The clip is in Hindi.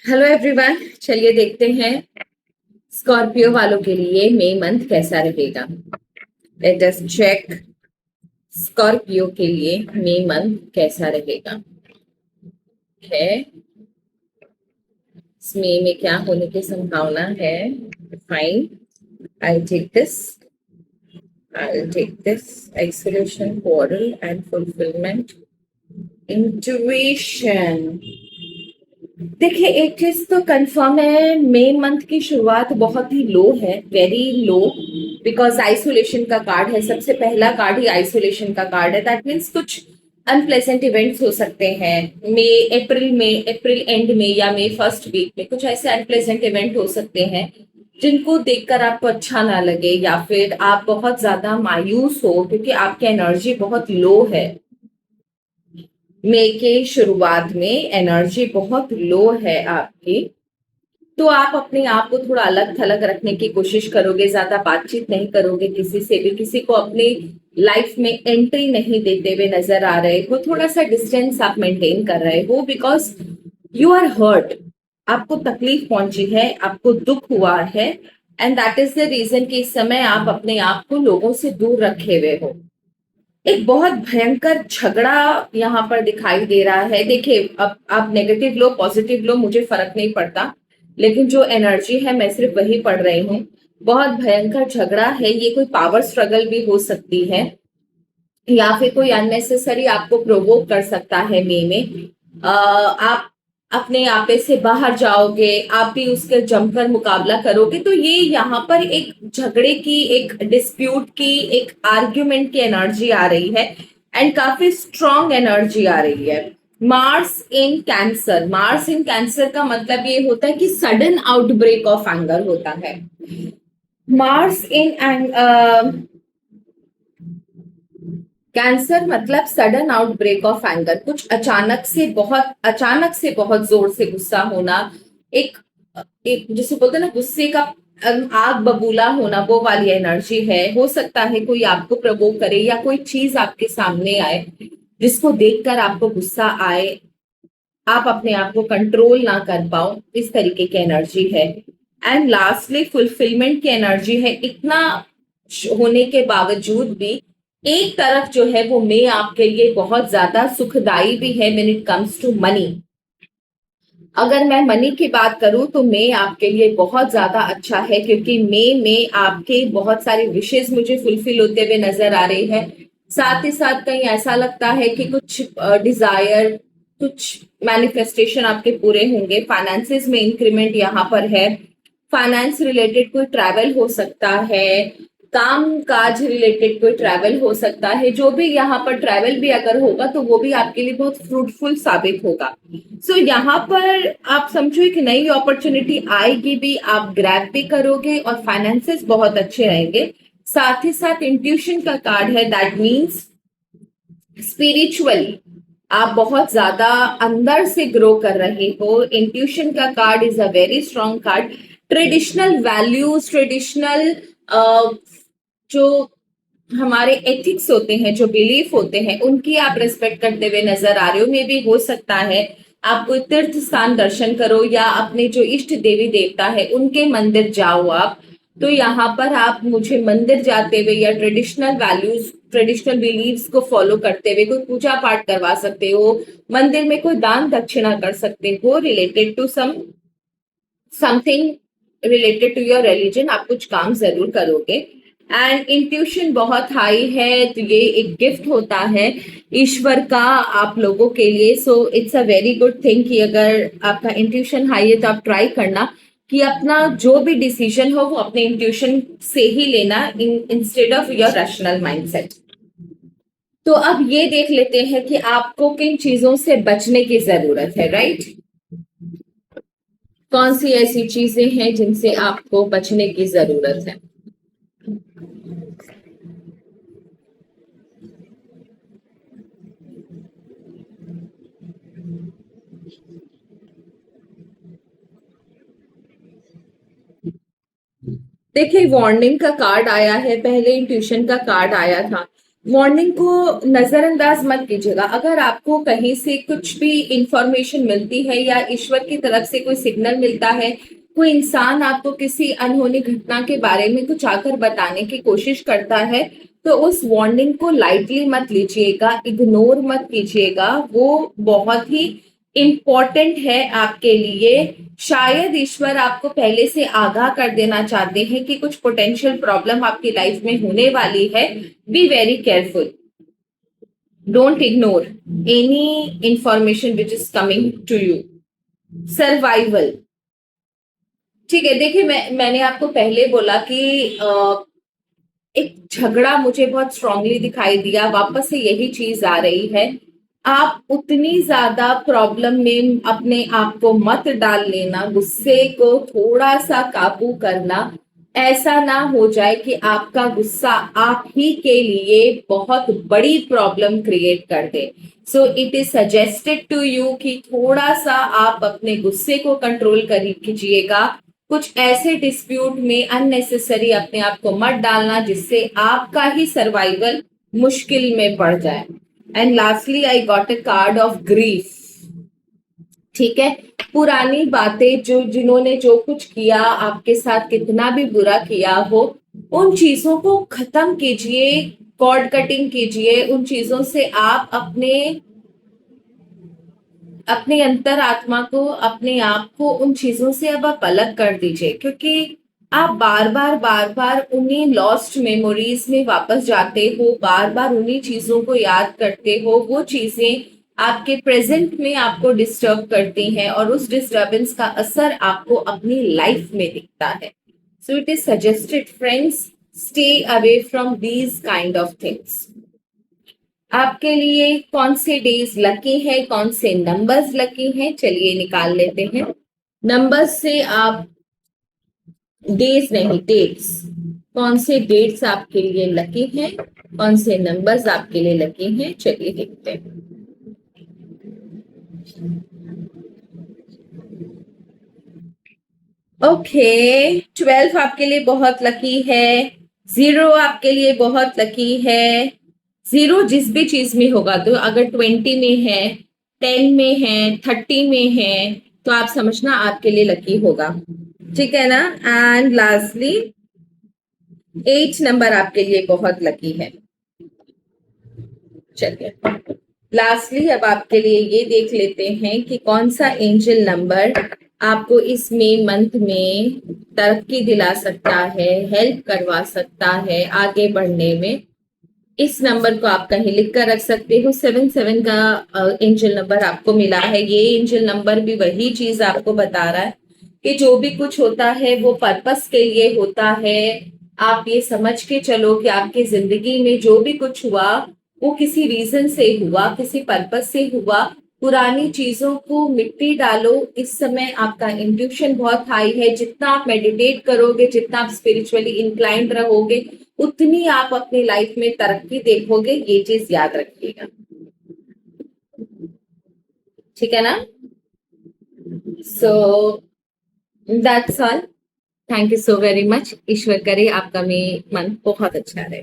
हेलो एवरीवन, चलिए देखते हैं स्कॉर्पियो वालों के लिए मई मंथ कैसा रहेगा। लेट अस चेक स्कॉर्पियो के लिए मई मंथ कैसा रहेगा। है इस मई में क्या होने की संभावना है। Fine, I take this isolation, portal and fulfilment, intuition. देखिए, एक चीज तो कंफर्म है, मई मंथ की शुरुआत बहुत ही लो है, वेरी लो। बिकॉज आइसोलेशन का कार्ड है, सबसे पहला कार्ड ही आइसोलेशन का कार्ड है। दैट मीन्स कुछ अनप्लेजेंट इवेंट्स हो सकते हैं मई अप्रैल एंड में या मई फर्स्ट वीक में। कुछ ऐसे अनप्लेजेंट इवेंट हो सकते हैं जिनको देखकर आपको अच्छा ना लगे, या फिर आप बहुत ज्यादा मायूस हो क्योंकि आपकी एनर्जी बहुत लो है। मई के शुरुआत में एनर्जी बहुत लो है आपकी। तो आप अपने आप को थोड़ा अलग थलग रखने की कोशिश करोगे, ज्यादा बातचीत नहीं करोगे किसी से भी, किसी को अपनी लाइफ में एंट्री नहीं देते हुए नजर आ रहे हो, थोड़ा सा डिस्टेंस आप मेंटेन कर रहे हो बिकॉज यू आर हर्ट। आपको तकलीफ पहुंची है, आपको दुख हुआ है, and that is the reason कि इस समय आप अपने आप को लोगों से दूर रखे हुए हो। एक बहुत भयंकर झगड़ा यहाँ पर दिखाई दे रहा है। देखिए, अब आप नेगेटिव लो पॉजिटिव लो, मुझे फर्क नहीं पड़ता, लेकिन जो एनर्जी है मैं सिर्फ वही पढ़ रही हूँ। बहुत भयंकर झगड़ा है, ये कोई पावर स्ट्रगल भी हो सकती है, या फिर कोई अननेसेसरी आपको प्रोवोक कर सकता है मे में। आप अपने आपे से बाहर जाओगे, आप भी उसके जमकर मुकाबला करोगे, तो ये यहाँ पर एक झगड़े की, एक डिस्प्यूट की, एक आर्ग्यूमेंट की एनर्जी आ रही है, एंड काफी स्ट्रॉन्ग एनर्जी आ रही है। मार्स इन कैंसर, मार्स इन कैंसर का मतलब ये होता है कि सडन आउटब्रेक ऑफ एंगर होता है। मार्स इन कैंसर मतलब सडन आउटब्रेक ऑफ एंगर, कुछ अचानक से बहुत जोर से गुस्सा होना, एक एक जिसे बोलते हैं ना गुस्से का आग बबूला होना, वो वाली एनर्जी है। हो सकता है कोई आपको प्रवोक करे या कोई चीज आपके सामने आए जिसको देखकर आपको गुस्सा आए, आप अपने आप को कंट्रोल ना कर पाओ, इस तरीके की एनर्जी है। एंड लास्टली फुलफिलमेंट की एनर्जी है। इतना होने के बावजूद भी एक तरफ जो है वो मई आपके लिए बहुत ज्यादा सुखदाई भी है when it comes to money. अगर मैं मनी की बात करूं तो मई आपके लिए बहुत ज्यादा अच्छा है, क्योंकि मई में आपके बहुत सारे विशेष मुझे फुलफिल होते हुए नजर आ रहे हैं। साथ ही साथ कहीं ऐसा लगता है कि कुछ डिजायर, कुछ मैनिफेस्टेशन आपके पूरे होंगे। फाइनेंसेस में इंक्रीमेंट यहाँ पर है। फाइनेंस रिलेटेड कोई ट्रैवल हो सकता है, काम काज रिलेटेड कोई ट्रैवल हो सकता है। जो भी यहाँ पर ट्रैवल भी अगर होगा तो वो भी आपके लिए बहुत फ्रूटफुल साबित होगा। सो यहाँ पर आप समझो एक नई अपॉर्चुनिटी आएगी भी, आप ग्रैब भी करोगे, और फाइनेंसेस बहुत अच्छे रहेंगे। साथ ही साथ इंट्यूशन का कार्ड है, दैट मीन्स स्पिरिचुअली आप बहुत ज्यादा अंदर से ग्रो कर रहे हो। इंट्यूशन का card is a very strong card. Traditional values, traditional जो हमारे एथिक्स होते हैं, जो बिलीफ होते हैं, उनकी आप रिस्पेक्ट करते हुए नजर आ रहे हो। मे भी हो सकता है आप कोई तीर्थ स्थान दर्शन करो, या अपने जो इष्ट देवी देवता है उनके मंदिर जाओ आप। तो यहाँ पर आप मुझे मंदिर जाते हुए या ट्रेडिशनल वैल्यूज, ट्रेडिशनल बिलीव्स को फॉलो करते हुए कोई पूजा पाठ करवा सकते हो, मंदिर में कोई दान दक्षिणा कर सकते हो, related to something related to your religion, आप कुछ काम जरूर करोगे। एंड इंट्यूशन बहुत हाई है, तो ये एक गिफ्ट होता है ईश्वर का आप लोगों के लिए। So it's a very good thing कि अगर आपका इंट्यूशन हाई है तो आप ट्राई करना कि अपना जो भी डिसीजन हो वो अपने इंट्यूशन से ही लेना, instead of your rational mindset. तो अब ये देख लेते हैं कि आपको किन चीजों से बचने की जरूरत है, राइट। कौन सी ऐसी चीजें हैं जिनसे आपको बचने की जरूरत है। देखिए, वार्निंग का कार्ड आया है, पहले इंट्यूशन का कार्ड आया था। वार्निंग को नजरअंदाज मत कीजिएगा। अगर आपको कहीं से कुछ भी इंफॉर्मेशन मिलती है या ईश्वर की तरफ से कोई सिग्नल मिलता है, कोई इंसान आपको किसी अनहोनी घटना के बारे में कुछ आकर बताने की कोशिश करता है, तो उस वार्निंग को लाइटली मत लीजिएगा, इग्नोर मत कीजिएगा। वो बहुत ही इम्पोर्टेंट है आपके लिए। शायद ईश्वर आपको पहले से आगाह कर देना चाहते हैं कि कुछ पोटेंशियल प्रॉब्लम आपकी लाइफ में होने वाली है। Be very careful, don't ignore any information which is coming to you. Survival, ठीक है। देखिए, मैंने आपको पहले बोला कि एक झगड़ा मुझे बहुत स्ट्रांगली दिखाई दिया, वापस से यही चीज आ रही है। आप उतनी ज्यादा प्रॉब्लम में अपने आप को मत डाल लेना, गुस्से को थोड़ा सा काबू करना। ऐसा ना हो जाए कि आपका गुस्सा आप ही के लिए बहुत बड़ी प्रॉब्लम क्रिएट कर दे। So it is suggested to you कि थोड़ा सा आप अपने गुस्से को कंट्रोल कीजिएगा। कुछ ऐसे डिस्प्यूट में अननेसेसरी अपने आप को मत डालना जिससे आपका ही सर्वाइवल मुश्किल में पड़ जाए। And lastly I got a card of grief. ठीक है, पुरानी बातें, जो जिन्होंने जो कुछ किया आपके साथ, कितना भी बुरा किया हो, उन चीजों को खत्म कीजिए, कॉर्ड कटिंग कीजिए। उन चीजों से आप अपने अपने अंतरात्मा को, अपने आप को उन चीजों से अब आप अलग कर दीजिए, क्योंकि आप बार बार उन्हीं लॉस्ट मेमोरीज में वापस जाते हो, बार बार उन्हीं चीजों को याद करते हो। वो चीजें आपके प्रेजेंट में आपको डिस्टर्ब करती हैं और उस डिस्टर्बेंस का असर आपको अपनी लाइफ में दिखता है। सो it is suggested friends, stay away from these kind of things. आपके लिए कौन से डेज लकी है, कौन से नंबर्स लकी हैं, चलिए निकाल लेते हैं। नंबर्स से आप, डेज नहीं डेट्स, कौन से डेट्स आपके लिए लकी हैं, कौन से नंबर्स आपके लिए लकी हैं, चलिए देखते हैं। ओके, 12 आपके लिए बहुत लकी है, 0 आपके लिए बहुत लकी है। 0 जिस भी चीज में होगा, तो अगर 20 में है, 10 में है, 30 में है, तो आप समझना आपके लिए लकी होगा। ठीक है ना। एंड लास्टली 8 नंबर आपके लिए बहुत लकी है। चलिए लास्टली अब आपके लिए ये देख लेते हैं कि कौन सा एंजल नंबर आपको इस मई मंथ में तरक्की दिला सकता है, हेल्प करवा सकता है आगे बढ़ने में। इस नंबर को आप कहीं लिख कर रख सकते हो। 77 का एंजल नंबर आपको मिला है। ये एंजल नंबर भी वही चीज आपको बता रहा है कि जो भी कुछ होता है वो पर्पस के लिए होता है। आप ये समझ के चलो कि आपकी जिंदगी में जो भी कुछ हुआ वो किसी रीजन से हुआ, किसी पर्पस से हुआ। पुरानी चीजों को मिट्टी डालो। इस समय आपका इंट्यूशन बहुत हाई है। जितना आप मेडिटेट करोगे, जितना आप स्पिरिचुअली इंक्लाइंड रहोगे, उतनी आप अपनी लाइफ में तरक्की देखोगे। ये चीज याद रखिएगा, ठीक है ना। So that's all. Thank you so very much. ईश्वर करे आपका में मन बहुत अच्छा रहे।